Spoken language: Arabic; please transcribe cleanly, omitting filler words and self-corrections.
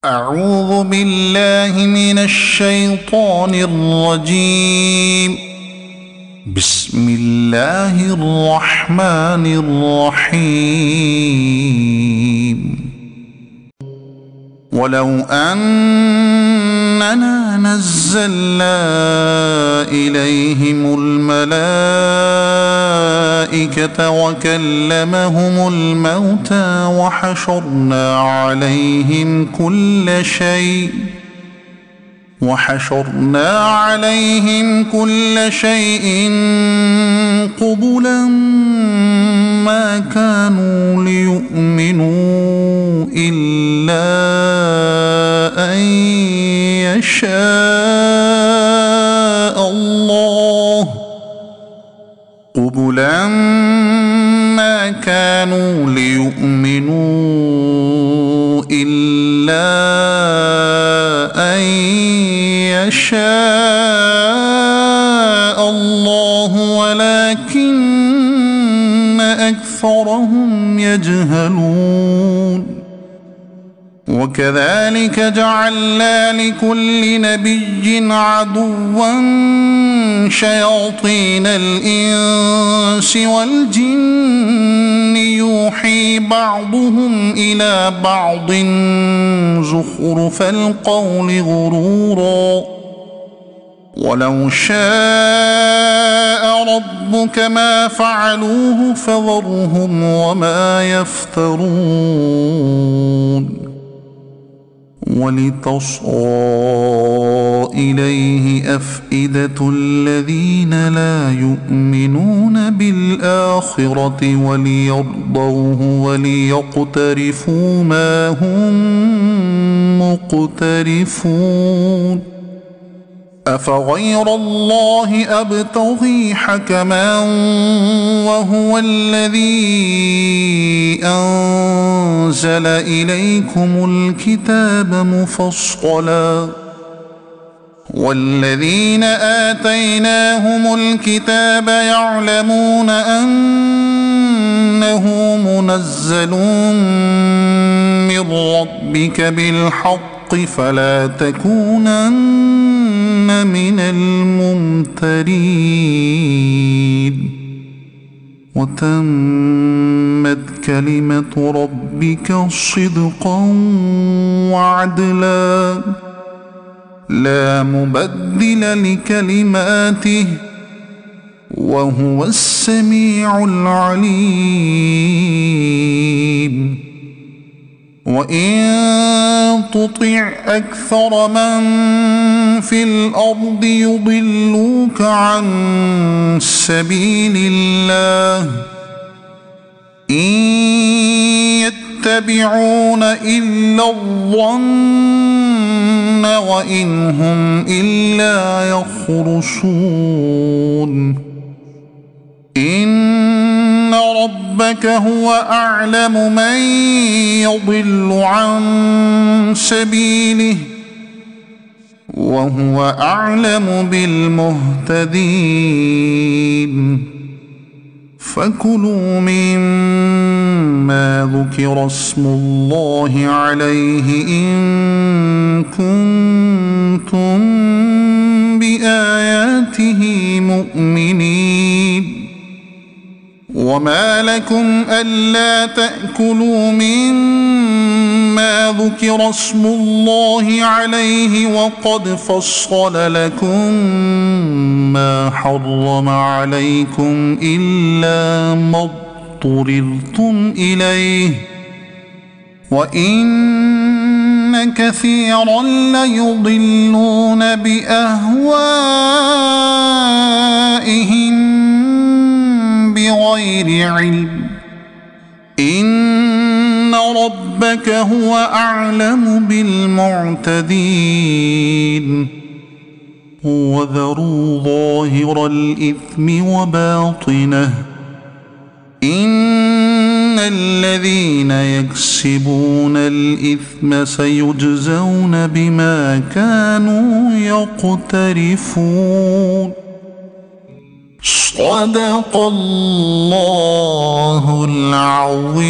أعوذ بالله من الشيطان الرجيم. بسم الله الرحمن الرحيم. ولو أننا نزلنا إليهم الملائكة وكلمهم الموتى وحشرنا عليهم كل شيء قبلا ما كانوا ليؤمنوا إلا أن يشاء الله ولكن أكثرهم يجهلون. وكذلك جعلنا لكل نبي عدوا شياطين الإنس والجن يوحي بعضهم إلى بعض زخرف القول غرورا. ولو شاء ربك ما فعلوه فذرهم وما يفترون. ولتصغى إليه أفئدة الذين لا يؤمنون بالآخرة وليرضوه وليقترفوا ما هم مقترفون. أفغير الله أبتغي حكما وهو الذي أنزل إليكم الكتاب مفصلا والذين آتيناهم الكتاب يعلمون أنه منزل من ربك بالحق فلا تكونن من الممترين. وتمت كلمة ربك صدقا وعدلا لا مبدل لكلماته وهو السميع العليم. وإن تطع أكثر من في الأرض يضلوك عن سبيل الله إن يتبعون إلا الظن وإن هم إلا يخرصون. إن ربك هو أعلم من يضل عن سبيله وهو أعلم بالمهتدين. فكلوا مما ذكر اسم الله عليه إن كنتم بآياته مؤمنين. وما لكم ألا تأكلوا مما ذكر اسم الله عليه وقد فصل لكم ما حرم عليكم إلا ما اضطررتم إليه وإن كثيرا ليضلون بأهوائهم بغير علم. إن ربك هو أعلم بالمعتدين. وذروا ظاهر الإثم وباطنه إن الذين يكسبون الإثم سيجزون بما كانوا يقترفون. صدق الله العظيم.